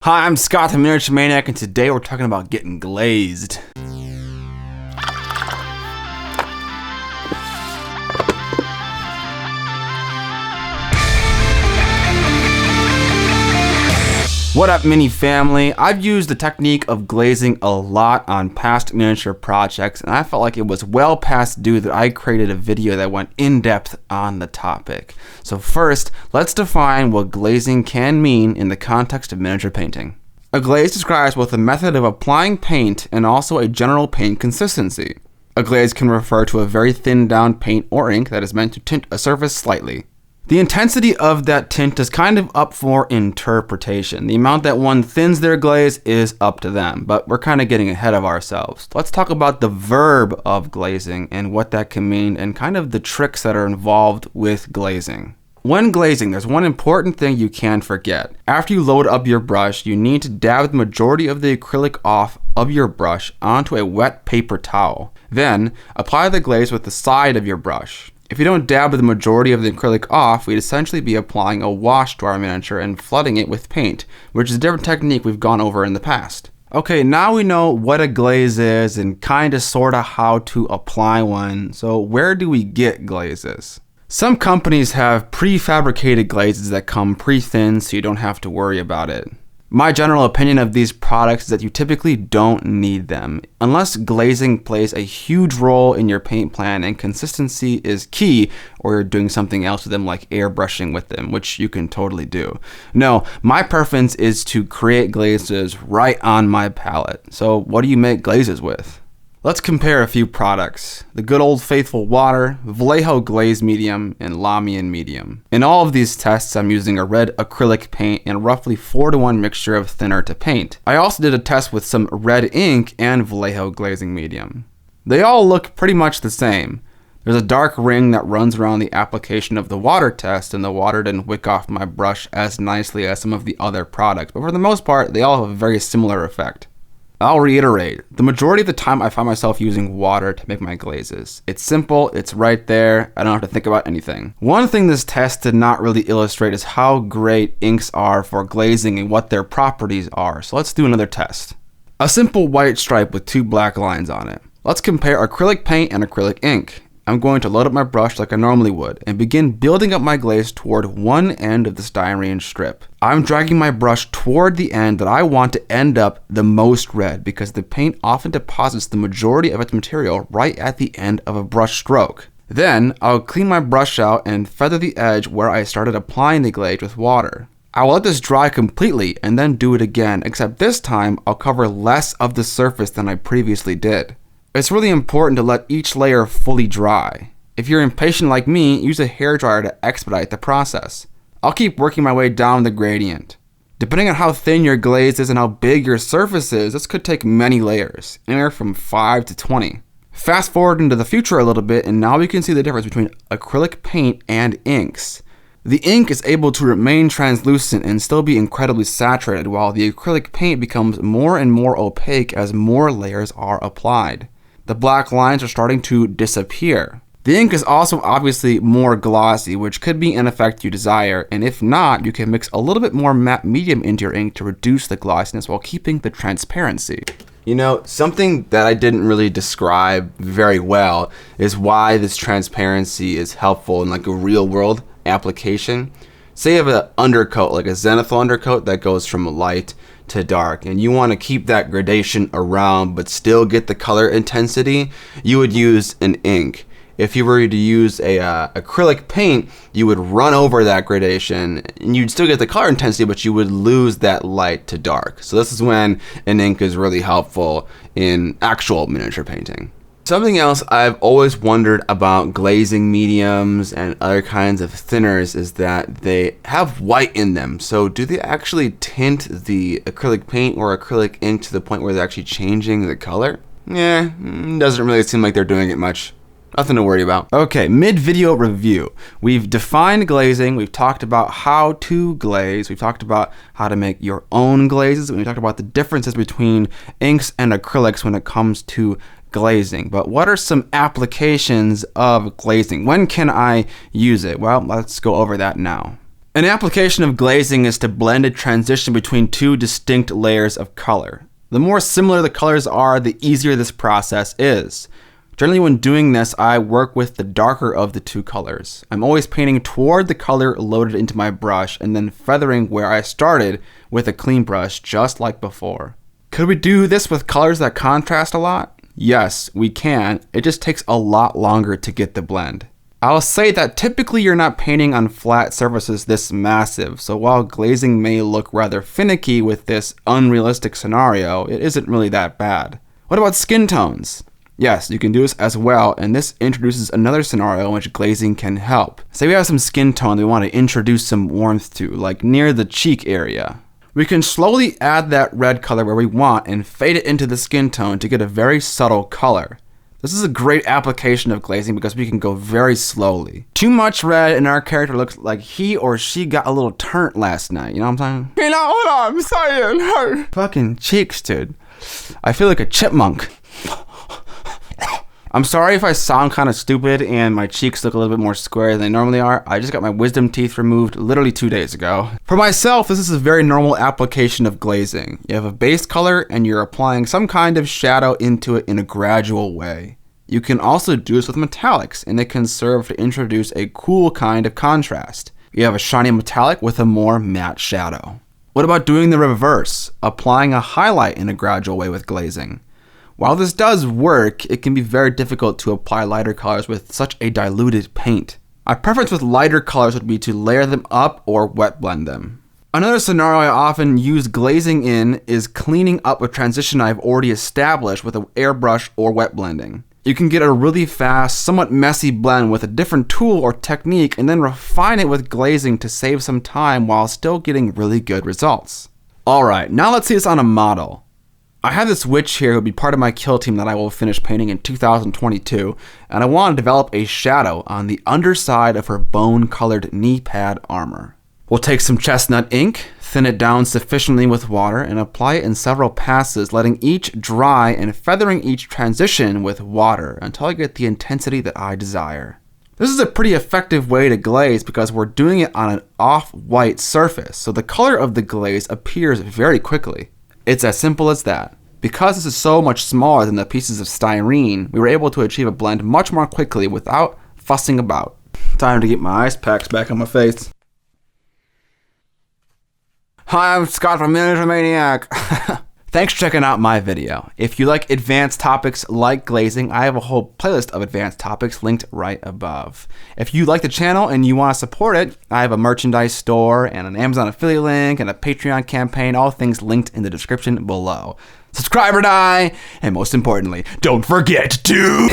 Hi, I'm Scott the Miniature Maniac, and today we're talking about getting glazed. What up, mini family? I've used the technique of glazing a lot on past miniature projects, and I felt like it was well past due that I created a video that went in depth on the topic. So first, let's define what glazing can mean in the context of miniature painting. A glaze describes both the method of applying paint and also a general paint consistency. A glaze can refer to a very thinned down paint or ink that is meant to tint a surface slightly. The intensity of that tint is kind of up for interpretation. The amount that one thins their glaze is up to them, but we're kind of getting ahead of ourselves. Let's talk about the verb of glazing and what that can mean and kind of the tricks that are involved with glazing. When glazing, there's one important thing you can't forget. After you load up your brush, you need to dab the majority of the acrylic off of your brush onto a wet paper towel. Then, apply the glaze with the side of your brush. If you don't dab the majority of the acrylic off, we'd essentially be applying a wash to our miniature and flooding it with paint, which is a different technique we've gone over in the past. Okay, now we know what a glaze is and kinda sorta how to apply one, so where do we get glazes? Some companies have prefabricated glazes that come pre-thinned so you don't have to worry about it. My general opinion of these products is that you typically don't need them. Unless glazing plays a huge role in your paint plan and consistency is key, or you're doing something else with them like airbrushing with them, which you can totally do. No, my preference is to create glazes right on my palette. So what do you make glazes with? Let's compare a few products. The good old faithful water, Vallejo Glaze Medium, and Lamian Medium. In all of these tests, I'm using a red acrylic paint and a roughly 4-to-1 mixture of thinner to paint. I also did a test with some red ink and Vallejo Glazing Medium. They all look pretty much the same. There's a dark ring that runs around the application of the water test, and the water didn't wick off my brush as nicely as some of the other products, but for the most part, they all have a very similar effect. I'll reiterate, the majority of the time I find myself using water to make my glazes. It's simple, it's right there, I don't have to think about anything. One thing this test did not really illustrate is how great inks are for glazing and what their properties are, so let's do another test. A simple white stripe with 2 black lines on it. Let's compare acrylic paint and acrylic ink. I'm going to load up my brush like I normally would and begin building up my glaze toward one end of the styrene strip. I'm dragging my brush toward the end that I want to end up the most red because the paint often deposits the majority of its material right at the end of a brush stroke. Then I'll clean my brush out and feather the edge where I started applying the glaze with water. I'll let this dry completely and then do it again, except this time I'll cover less of the surface than I previously did. It's really important to let each layer fully dry. If you're impatient like me, use a hairdryer to expedite the process. I'll keep working my way down the gradient. Depending on how thin your glaze is and how big your surface is, this could take many layers, anywhere from 5 to 20. Fast forward into the future a little bit, and now we can see the difference between acrylic paint and inks. The ink is able to remain translucent and still be incredibly saturated, while the acrylic paint becomes more and more opaque as more layers are applied. The black lines are starting to disappear. The ink is also obviously more glossy, which could be an effect you desire, and if not, you can mix a little bit more matte medium into your ink to reduce the glossiness while keeping the transparency. You know, something that I didn't really describe very well is why this transparency is helpful in like a real world application. Say you have an undercoat, like a zenithal undercoat that goes from light to dark, and you want to keep that gradation around but still get the color intensity, you would use an ink. If you were to use a acrylic paint, you would run over that gradation and you'd still get the color intensity, but you would lose that light to dark. So this is when an ink is really helpful in actual miniature painting. Something else I've always wondered about glazing mediums and other kinds of thinners is that they have white in them. So do they actually tint the acrylic paint or acrylic ink to the point where they're actually changing the color? Doesn't really seem like they're doing it much. Nothing to worry about. Okay, mid-video review. We've defined glazing, we've talked about how to glaze, we've talked about how to make your own glazes, and we talked about the differences between inks and acrylics when it comes to glazing. But what are some applications of glazing? When can I use it? Well, let's go over that now. An application of glazing is to blend a transition between two distinct layers of color. The more similar the colors are, the easier this process is. Generally when doing this, I work with the darker of the two colors. I'm always painting toward the color loaded into my brush and then feathering where I started with a clean brush, just like before. Could we do this with colors that contrast a lot? Yes, we can. It just takes a lot longer to get the blend. I'll say that typically you're not painting on flat surfaces this massive, so while glazing may look rather finicky with this unrealistic scenario, it isn't really that bad. What about skin tones? Yes, you can do this as well, and this introduces another scenario in which glazing can help. Say we have some skin tone that we want to introduce some warmth to, like near the cheek area. We can slowly add that red color where we want and fade it into the skin tone to get a very subtle color. This is a great application of glazing because we can go very slowly. Too much red and our character looks like he or she got a little turnt last night, you know what I'm saying? You know what I'm saying? Fucking cheeks, dude. I feel like a chipmunk. I'm sorry if I sound kind of stupid and my cheeks look a little bit more square than they normally are. I just got my wisdom teeth removed literally 2 days ago. For myself, this is a very normal application of glazing. You have a base color and you're applying some kind of shadow into it in a gradual way. You can also do this with metallics, and it can serve to introduce a cool kind of contrast. You have a shiny metallic with a more matte shadow. What about doing the reverse, applying a highlight in a gradual way with glazing? While this does work, it can be very difficult to apply lighter colors with such a diluted paint. My preference with lighter colors would be to layer them up or wet blend them. Another scenario I often use glazing in is cleaning up a transition I've already established with an airbrush or wet blending. You can get a really fast, somewhat messy blend with a different tool or technique and then refine it with glazing to save some time while still getting really good results. Alright, now let's see this on a model. I have this witch here who will be part of my kill team that I will finish painting in 2022, and I want to develop a shadow on the underside of her bone-colored knee pad armor. We'll take some chestnut ink, thin it down sufficiently with water, and apply it in several passes, letting each dry and feathering each transition with water until I get the intensity that I desire. This is a pretty effective way to glaze because we're doing it on an off-white surface, so the color of the glaze appears very quickly. It's as simple as that. Because this is so much smaller than the pieces of styrene, we were able to achieve a blend much more quickly without fussing about. Time to get my ice packs back on my face. Hi, I'm Scott from Miniac. Thanks for checking out my video. If you like advanced topics like glazing, I have a whole playlist of advanced topics linked right above. If you like the channel and you want to support it, I have a merchandise store and an Amazon affiliate link and a Patreon campaign, all things linked in the description below. Subscribe or die, and most importantly, don't forget to...